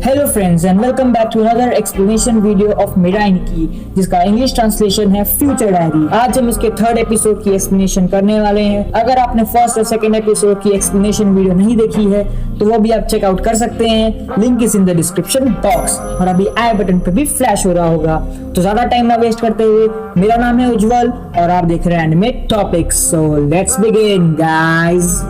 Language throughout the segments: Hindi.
Hello friends and welcome back to another explanation video of Mirai Nikki, जिसका इंग्लिश ट्रांसलेशन है फ्यूचर डायरी। आज हम इसके थर्ड एपिसोड की एक्सप्लेनेशन करने वाले हैं। अगर आपने फर्स्ट और सेकंड एपिसोड की एक्सप्लेनेशन वीडियो नहीं देखी है तो वो भी आप चेकआउट कर सकते हैं। Link is in the description box और अभी आई बटन पे भी फ्लैश हो रहा होगा। तो ज्यादा टाइम ना वेस्ट करते हुए, मेरा नाम है उज्जवल और आप देख रहे हैं animate topics. So let's begin guys.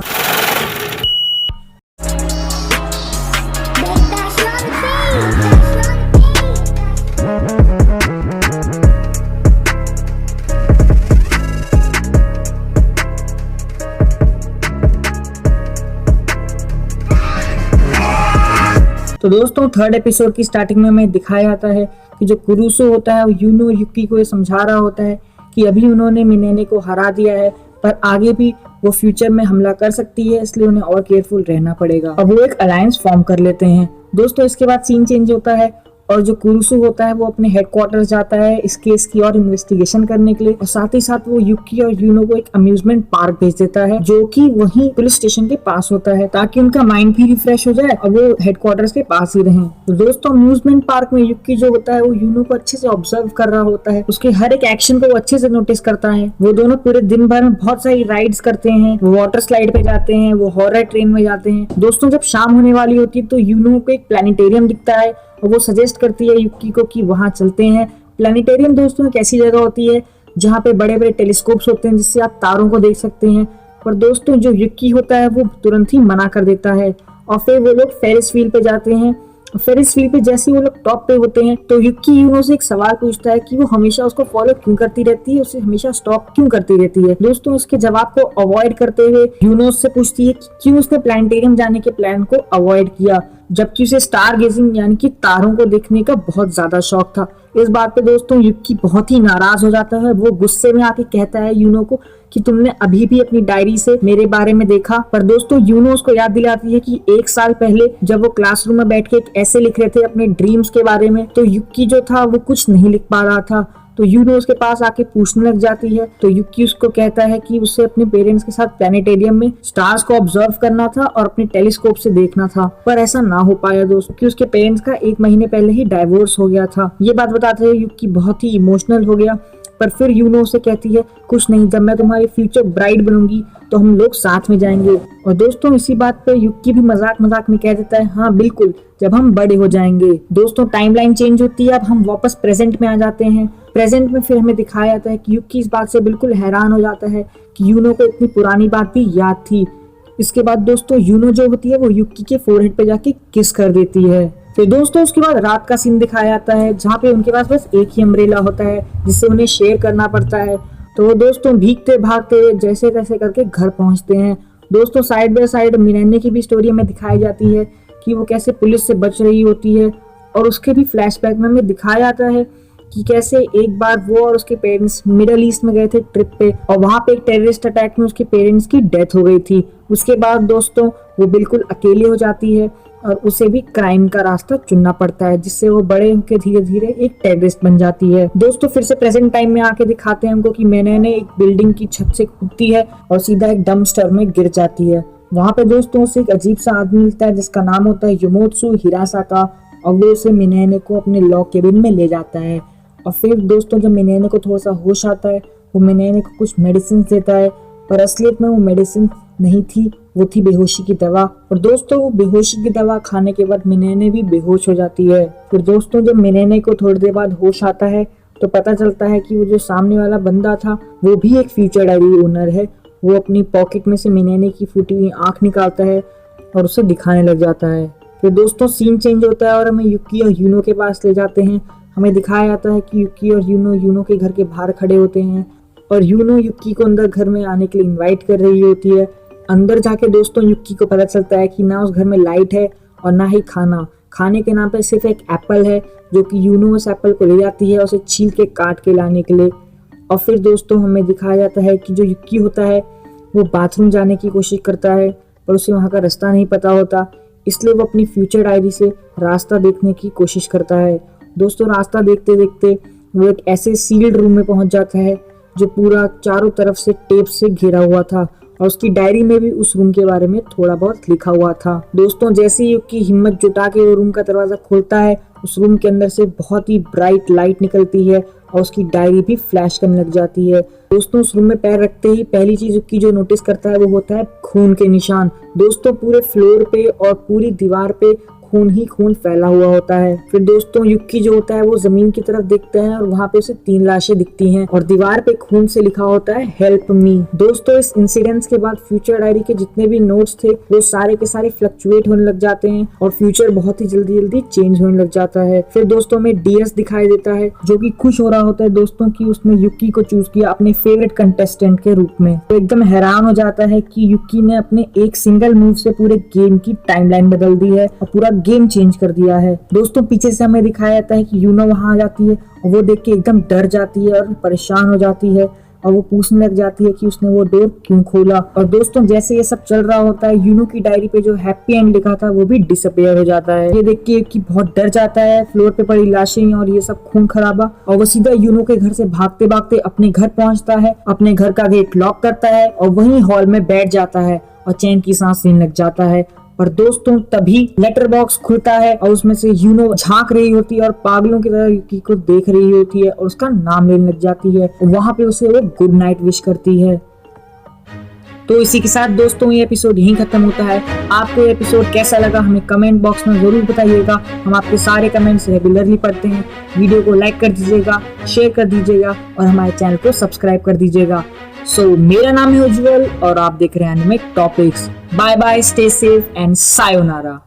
तो दोस्तों, थर्ड एपिसोड की स्टार्टिंग में हमें दिखाया जाता है कि जो कुरुसो होता है वो यूनो युक्की को ये समझा रहा होता है कि अभी उन्होंने मिनेने को हरा दिया है पर आगे भी वो फ्यूचर में हमला कर सकती है, इसलिए उन्हें और केयरफुल रहना पड़ेगा। अब वो एक अलायंस फॉर्म कर लेते हैं। दोस्तों, इसके बाद सीन चेंज होता है और जो कुरुसो होता है वो अपने हेडक्वार्टर्स जाता है इस केस की और इन्वेस्टिगेशन करने के लिए, और साथ ही साथ वो युक्की और यूनो को एक अम्यूजमेंट पार्क भेज देता है जो कि वहीं पुलिस स्टेशन के पास होता है, ताकि उनका माइंड भी रिफ्रेश हो जाए और वो हेडक्वार्टर्स के पास ही रहें। तो दोस्तों, अम्यूजमेंट पार्क में युक्की जो होता है वो यूनो को अच्छे से ऑब्जर्व कर रहा होता है, उसके हर एक एक्शन को वो अच्छे से नोटिस करता है। वो दोनों पूरे दिन भर में बहुत सारी राइड्स करते हैं, वो वाटर स्लाइड पे जाते हैं, वो हॉरर ट्रेन में जाते हैं। दोस्तों, जब शाम होने वाली होती है तो यूनो को एक प्लानिटेरियम दिखता है और वो सजेस्ट करती है युक्की को कि वहां चलते हैं। प्लानिटेरियम दोस्तों एक ऐसी जगह होती है जहाँ पे बड़े बड़े टेलीस्कोप्स होते हैं जिससे आप तारों को देख सकते हैं। पर दोस्तों, जो युक्की होता है वो तुरंत ही मना कर देता है और फिर वो लोग फेरिस व्हील पे जाते हैं। फेरिस व्हील पे जैसे वो लोग टॉप पे होते हैं तो युक्की यूनो से एक सवाल पूछता है कि वो हमेशा उसको फॉलो क्यों करती रहती है, उसे हमेशा स्टॉप क्यों करती रहती है। दोस्तों, उसके जवाब को अवॉइड करते हुए यूनो उससे पूछती है कि क्यों उसने प्लानिटेरियम जाने के प्लान को अवॉइड किया, जबकि उसे स्टार गेजिंग यानी कि तारों को देखने का बहुत ज्यादा शौक था। इस बात पे दोस्तों युक्की बहुत ही नाराज हो जाता है। वो गुस्से में आके कहता है यूनो को कि तुमने अभी भी अपनी डायरी से मेरे बारे में देखा। पर दोस्तों, यूनो उसको याद दिलाती है कि 1 साल पहले जब वो क्लासरूम में बैठ के एक ऐसे लिख रहे थे अपने ड्रीम्स के बारे में, तो युक्की जो था वो कुछ नहीं लिख पा रहा था। तो यूनो उसके पास आके पूछने लग जाती है तो युक्की उसको कहता है कि उसे अपने पेरेंट्स के साथ प्लानिटेरियम में स्टार्स को ऑब्जर्व करना था और अपने टेलीस्कोप से देखना था, पर ऐसा ना हो पाया दोस्तों, क्योंकि उसके पेरेंट्स का 1 महीने पहले ही डाइवोर्स हो गया था। ये बात बताते हुए युक्की बहुत ही इमोशनल हो गया। पर फिर यूनो उसे कहती है कुछ नहीं, जब मैं तुम्हारी फ्यूचर ब्राइड बनूंगी तो हम लोग साथ में जाएंगे। और दोस्तों, इसी बात पे युक्की भी मजाक मजाक में कह देता है हाँ बिल्कुल, जब हम बड़े हो जाएंगे। दोस्तों, टाइमलाइन चेंज होती है, अब हम वापस प्रेजेंट में आ जाते हैं। प्रेजेंट में फिर हमें दिखाया जाता है कि युक्की इस बात से बिल्कुल हैरान हो जाता है कि यूनो को इतनी पुरानी बात भी याद थी। इसके बाद दोस्तों, यूनो जो होती है वो युक्की के फोरहेड पे जाके किस कर देती है। फिर दोस्तों, उसके बाद रात का सीन दिखाया जाता है जहाँ पे उनके पास बस एक ही अम्ब्रेला होता है जिससे उन्हें शेयर करना पड़ता है। तो वो दोस्तों भीगते भागते जैसे तैसे करके घर पहुंचते हैं। दोस्तों, साइड बाय साइड मिनेने की भी स्टोरी में दिखाई जाती है कि वो कैसे पुलिस से बच रही होती है, और उसके भी फ्लैशबैक में हमें दिखाया जाता है कि कैसे एक बार वो और उसके पेरेंट्स मिडिल ईस्ट में गए थे ट्रिप पे और वहां पे एक टेररिस्ट अटैक में उसके पेरेंट्स की डेथ हो गई थी। उसके बाद दोस्तों वो बिल्कुल अकेली हो जाती है और उसे भी क्राइम का रास्ता चुनना पड़ता है, जिससे वो बड़े होकर धीरे धीरे एक टेररिस्ट बन जाती है। दोस्तों, फिर से प्रेजेंट टाइम में आके दिखाते हैं हमको कि मिनेने एक बिल्डिंग की छत से कूदती है और सीधा एक डंपस्टर में गिर जाती है। वहां पे दोस्तों उसे एक अजीब सा आदमी मिलता है जिसका नाम होता है युमोत्सु हिरासाका, और वो उसे मिनेने को अपने लॉ केबिन में ले जाता है। और फिर दोस्तों, जब मिनेने को थोड़ा सा होश आता है वो मिनेने को कुछ मेडिसिन देता है, पर असलियत में वो मेडिसिन नहीं थी, वो थी बेहोशी की दवा। और दोस्तों, वो बेहोशी की दवा खाने के बाद मिनेने भी बेहोश हो जाती है। फिर दोस्तों, जब मिनेने को थोड़ी देर बाद होश आता है तो पता चलता है कि वो जो सामने वाला बंदा था वो भी एक फ्यूचर डायरी ओनर है। वो अपनी पॉकेट में से मिनेने की फूटी हुई आंख निकालता है और उसे दिखाने लग जाता है। फिर दोस्तों, सीन चेंज होता है और हमें युक्की और यूनो के पास ले जाते हैं। हमें दिखाया जाता है कि युक्की और यूनो के घर के बाहर खड़े होते हैं और यूनो युक्की को अंदर घर में आने के लिए इनवाइट कर रही होती है। अंदर जाके दोस्तों युक्की को पता चलता है कि ना उस घर में लाइट है और ना ही खाने के नाम पे सिर्फ एक एप्पल है, जो कि यूनो उस एप्पल को ले जाती है उसे छील के काट के लाने के लिए। और फिर दोस्तों, हमें दिखाया जाता है कि जो युक्की होता है वो बाथरूम जाने की कोशिश करता है पर उसे वहाँ का रास्ता नहीं पता होता, इसलिए वो अपनी फ्यूचर डायरी से रास्ता देखने की कोशिश करता है। दोस्तों, रास्ता देखते देखते वो एक ऐसे सील्ड रूम में पहुंच जाता है जो पूरा चारों तरफ से टेप से घिरा हुआ था और उसकी डायरी में भी उस रूम के बारे में थोड़ा बहुत लिखा हुआ था। दोस्तों जैसे ही युकी हिम्मत जुटा के वो रूम का दरवाजा खोलता है, उस रूम के अंदर से बहुत ही ब्राइट लाइट निकलती है और उसकी डायरी भी फ्लैश करने लग जाती है। दोस्तों उस रूम में पैर रखते ही पहली चीज युकी जो नोटिस करता है वो होता है खून के निशान। दोस्तों पूरे फ्लोर पे और पूरी दीवार पे खून ही खून फैला हुआ होता है। फिर दोस्तों युकी जो होता है वो जमीन की तरफ देखता है और वहाँ पे उसे 3 लाशें दिखती हैं और दीवार पे खून से लिखा होता है हेल्प मी। दोस्तों इस इंसिडेंट्स के बाद फ्यूचर डायरी के जितने भी नोट्स थे वो सारे के सारे फ्लक्चुएट होने लग जाते हैं और फ्यूचर बहुत ही जल्दी जल्दी चेंज होने लग जाता है। फिर दोस्तों में डीएस दिखाई देता है जो कि खुश हो रहा होता है दोस्तों कि उसने युकी को चूज किया अपने फेवरेट कंटेस्टेंट के रूप में। तो एकदम हैरान हो जाता है कि युकी ने अपने एक सिंगल मूव से पूरे गेम की टाइमलाइन बदल दी है और पूरा गेम चेंज कर दिया है। दोस्तों पीछे से हमें दिखाया जाता है कि यूनो वहां आ जाती है और वो देख के एकदम डर जाती है और परेशान हो जाती है और वो पूछने लग जाती है कि उसने वो डोर क्यों खोला। और दोस्तों जैसे ये सब चल रहा होता है यूनो की डायरी पे जो हैप्पी एंड लिखा था वो भी डिसअपियर हो जाता है। ये देख के कि बहुत डर जाता है, फ्लोर पे पड़ी लाशें और ये सब खून खराबा, और वो सीधा यूनो के घर से भागते भागते अपने घर पहुंचता है, अपने घर का गेट लॉक करता है और वहीं हॉल में बैठ जाता है और चैन की सांस लेने लग जाता है। और दोस्तों तभी लेटर बॉक्स खुलता है और उसमें से यूनो झांक रही होती है और पागलों की तरह युकी को देख रही होती है और उसका नाम लेने लग जाती है और वहां पे उसे वो गुड नाइट विश करती है। तो इसी के साथ दोस्तों ये एपिसोड यहीं खत्म होता है। आपको ये एपिसोड कैसा लगा हमें कमेंट बॉक्स में जरूर बताइएगा। हम आपके सारे कमेंट्स रेगुलरली पढ़ते हैं। वीडियो को लाइक कर दीजिएगा, शेयर कर दीजिएगा और हमारे चैनल को सब्सक्राइब कर दीजिएगा। मेरा नाम है उज्जवल और आप देख रहे हैं anime topics. Bye bye, stay safe and sayonara.